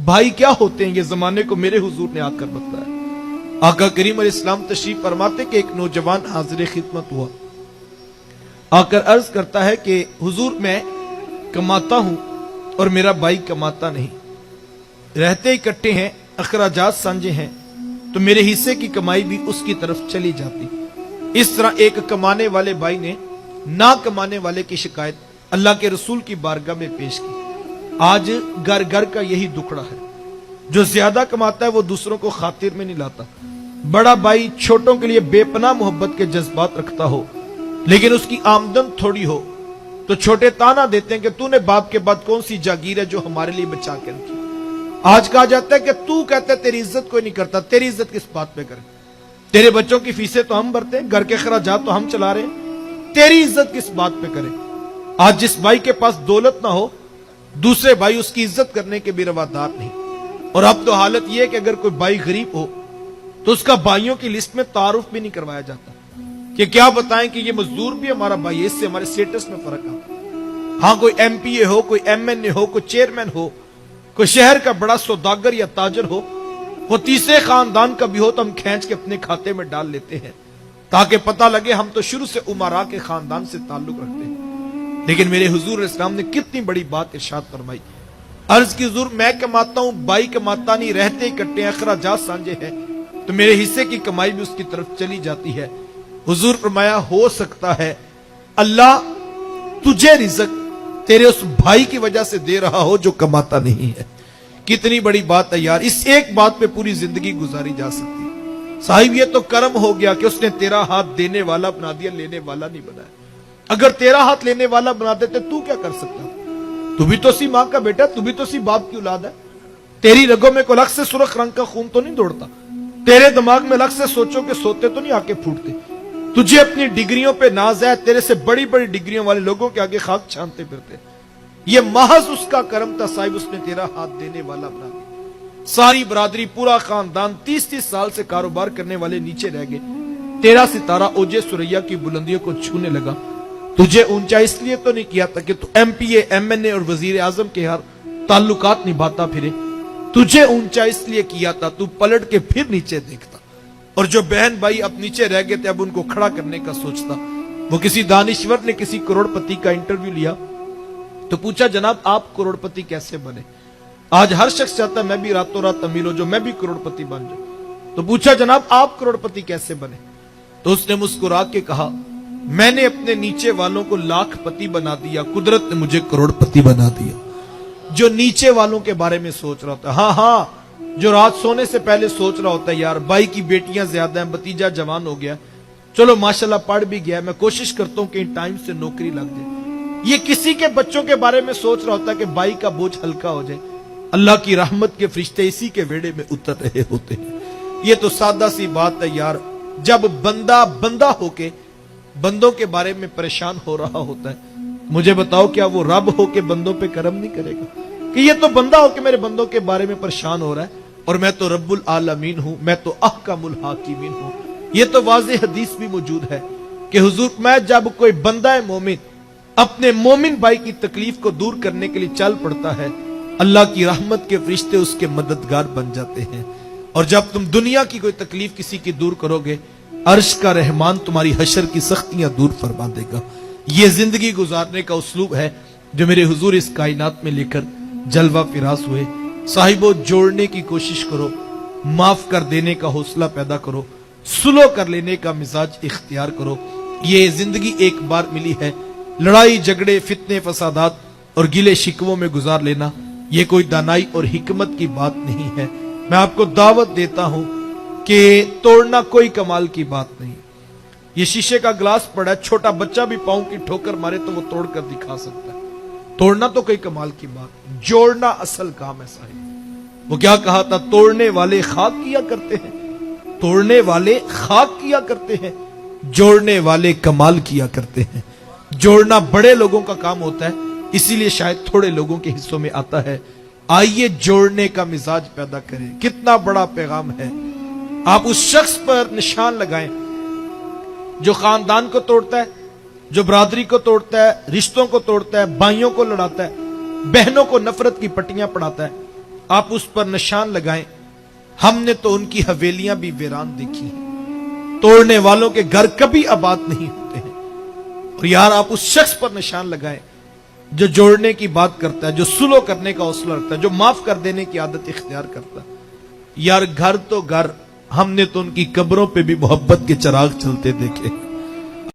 بھائی کیا ہوتے ہیں یہ زمانے کو میرے حضور نے آ کر بتایا۔ آقا کریم علیہ السلام تشریف فرماتے کہ ایک نوجوان حاضر خدمت ہوا، آ کر عرض کرتا ہے کہ حضور میں کماتا ہوں اور میرا بھائی کماتا نہیں، رہتے اکٹھے ہیں، اخراجات سانجے ہیں، تو میرے حصے کی کمائی بھی اس کی طرف چلی جاتی۔ اس طرح ایک کمانے والے بھائی نے نہ کمانے والے کی شکایت اللہ کے رسول کی بارگاہ میں پیش کی۔ آج گھر گھر کا یہی دکھڑا ہے، جو زیادہ کماتا ہے وہ دوسروں کو خاطر میں نہیں لاتا۔ بڑا بھائی چھوٹوں کے لیے بے پناہ محبت کے جذبات رکھتا ہو، لیکن اس کی آمدن تھوڑی ہو تو چھوٹے تانا دیتے ہیں کہ تو نے باپ کے بعد کون سی جاگیر ہے جو ہمارے لیے بچا کے رکھی۔ آج کہا جاتا ہے کہ تو کہتا ہے تیری عزت کوئی نہیں کرتا، تیری عزت کس بات پہ کرے؟ تیرے بچوں کی فیسیں تو ہم بھرتے ہیں، گھر کے اخراجات تو ہم چلا رہے ہیں، تیری عزت کس بات پہ کرے؟ آج جس بھائی کے پاس دولت نہ ہو، دوسرے بھائی اس کی عزت کرنے کے بھی روادار نہیں۔ اور اب تو حالت یہ ہے کہ اگر کوئی بھائی غریب ہو تو اس کا بھائیوں کی لسٹ میں تعارف بھی نہیں کروایا جاتا، کہ کیا بتائیں کہ یہ مزدور بھی ہمارا بھائی ہے، اس سے ہمارے سٹیٹس میں فرق آتا۔ ہاں کوئی ایم پی اے ہو، کوئی ایم این اے ہو، کوئی چیئرمین ہو، کوئی شہر کا بڑا سوداگر یا تاجر ہو، وہ تیسرے خاندان کا بھی ہو تو ہم کھینچ کے اپنے کھاتے میں ڈال لیتے ہیں تاکہ پتہ لگے ہم تو شروع سے امراء کے خاندان سے تعلق رکھتے ہیں۔ لیکن میرے حضور علیہ السلام نے کتنی بڑی بات ارشاد فرمائی۔ عرض کی حضور میں کماتا ہوں، بھائی کماتا نہیں، رہتے اکٹھے ہیں، اخراجات سانجے ہیں، تو میرے حصے کی کمائی بھی اس کی طرف چلی جاتی ہے۔ حضور فرمایا ہو سکتا ہے اللہ تجھے رزق تیرے اس بھائی کی وجہ سے دے رہا ہو جو کماتا نہیں ہے۔ کتنی بڑی بات ہے یار، اس ایک بات پہ پوری زندگی گزاری جا سکتی۔ صاحب یہ تو کرم ہو گیا کہ اس نے تیرا ہاتھ دینے والا بنا دیا، لینے والا نہیں بنایا۔ اگر تیرا ہاتھ لینے والا بنا دیتے تو کیا کر سکتا؟ تو بھی تو سی ماں کا بیٹا، تو بھی تو سی باپ کی اولاد ہے۔ تیری رگوں میں کوئی الگ سے سرخ رنگ کا خون تو نہیں دوڑتا، تیرے دماغ میں الگ سے سوچو کہ سوتے تو نہیں آ کے پھوٹتے۔ تجھے اپنی ڈگریوں پہ ناز ہے، تیرے سے بڑی بڑی ڈگریوں والے لوگوں کے آگے خاک چھانتے پھرتے۔ یہ محض اس کا کرم تھا صاحب، اس نے تیرا ہاتھ دینے والا بنا دیا۔ ساری برادری، پورا خاندان 30-30 سال سے کاروبار کرنے والے نیچے رہ گئے، تیرا ستارہ اوجے سریا کی بلندیوں کو چھونے لگا۔ تجھے اونچا اس لیے تو نہیں کیا تھا کہ تو ایم پی اے، ایم این اے اور وزیر اعظم کے ہر تعلقات نبھاتا پھرے، تجھے اونچا اس لیے کیا تھا تو پلٹ کے پھر نیچے دیکھتا، اور جو بہن بھائی اب نیچے رہ گئے تھے اب ان کو کھڑا کرنے کا سوچتا۔ وہ کسی دانشور نے کسی کروڑ پتی کا انٹرویو لیا تو پوچھا جناب آپ کروڑ پتی کیسے بنے؟ آج ہر شخص چاہتا ہے میں بھی راتوں رات امیر ہو جو میں بھی کروڑ پتی بن جاؤں۔ تو پوچھا جناب آپ کروڑ پتی کیسے بنے؟ تو اس نے مسکرا کے کہا میں نے اپنے نیچے والوں کو لاکھ پتی بنا دیا، قدرت نے مجھے کروڑ پتی بنا دیا۔ جو نیچے والوں کے بارے میں سوچ رہا ہوتا ہے، ہاں جو رات سونے سے پہلے سوچ رہا ہوتا ہے یار بھائی کی بیٹیاں زیادہ ہیں، بتیجا جوان ہو گیا، چلو ماشاءاللہ پڑھ بھی گیا، میں کوشش کرتا ہوں کہ ان ٹائم سے نوکری لگ جائے۔ یہ کسی کے بچوں کے بارے میں سوچ رہا ہوتا ہے کہ بھائی کا بوجھ ہلکا ہو جائے۔ اللہ کی رحمت کے فرشتے اسی کے ویڑے میں اتر رہے ہوتے ہیں۔ یہ تو سادہ سی بات ہے یار، جب بندہ ہو کے بندوں کے بارے میں پریشان ہو رہا ہوتا ہے، مجھے بتاؤ کیا وہ رب ہو کے بندوں پہ کرم نہیں کرے گا؟ کہ یہ تو بندہ ہو کے میرے بندوں کے بارے میں پریشان ہو رہا ہے، اور میں تو رب العالمین ہوں، میں تو احکم الحاکمین ہوں۔ یہ تو واضح حدیث بھی موجود ہے کہ حضور میں جب کوئی بندہ مومن اپنے مومن بھائی کی تکلیف کو دور کرنے کے لیے چل پڑتا ہے، اللہ کی رحمت کے فرشتے اس کے مددگار بن جاتے ہیں۔ اور جب تم دنیا کی کوئی تکلیف کسی کی دور کرو گے، عرش کا رحمان تمہاری حشر کی سختیاں دور فرما دے گا۔ یہ زندگی گزارنے کا اسلوب ہے جو میرے حضور اس کائنات میں لے کر جلوہ فراز ہوئے۔ صاحبو جوڑنے کی کوشش کرو، معاف کر دینے کا حوصلہ پیدا کرو، سلو کر لینے کا مزاج اختیار کرو۔ یہ زندگی ایک بار ملی ہے، لڑائی جھگڑے فتنے فسادات اور گلے شکووں میں گزار لینا یہ کوئی دانائی اور حکمت کی بات نہیں ہے۔ میں آپ کو دعوت دیتا ہوں کہ توڑنا کوئی کمال کی بات نہیں۔ یہ شیشے کا گلاس پڑا ہے، چھوٹا بچہ بھی پاؤں کی ٹھوکر مارے تو وہ توڑ کر دکھا سکتا ہے۔ توڑنا تو کوئی کمال کی بات، جوڑنا اصل کام ہے صاحب۔ وہ کیا کہا تھا، توڑنے والے خاک کیا کرتے ہیں، توڑنے والے خاک کیا کرتے ہیں، جوڑنے والے کمال کیا کرتے ہیں۔ جوڑنا بڑے لوگوں کا کام ہوتا ہے، اسی لیے شاید تھوڑے لوگوں کے حصوں میں آتا ہے۔ آئیے جوڑنے کا مزاج پیدا کریں۔ کتنا بڑا پیغام ہے۔ آپ اس شخص پر نشان لگائیں جو خاندان کو توڑتا ہے، جو برادری کو توڑتا ہے، رشتوں کو توڑتا ہے، بھائیوں کو لڑاتا ہے، بہنوں کو نفرت کی پٹیاں پڑھاتا ہے۔ آپ اس پر نشان لگائیں. ہم نے تو ان کی حویلیاں بھی ویران دیکھی ہیں. توڑنے والوں کے گھر کبھی آباد نہیں ہوتے ہیں. اور یار آپ اس شخص پر نشان لگائیں جو جوڑنے کی بات کرتا ہے, جو صلح کرنے کا حوصلہ رکھتا ہے, جو معاف کر دینے کی عادت اختیار کرتا ہے. یار گھر تو گھر, ہم نے تو ان کی قبروں پہ بھی محبت کے چراغ چلتے دیکھے.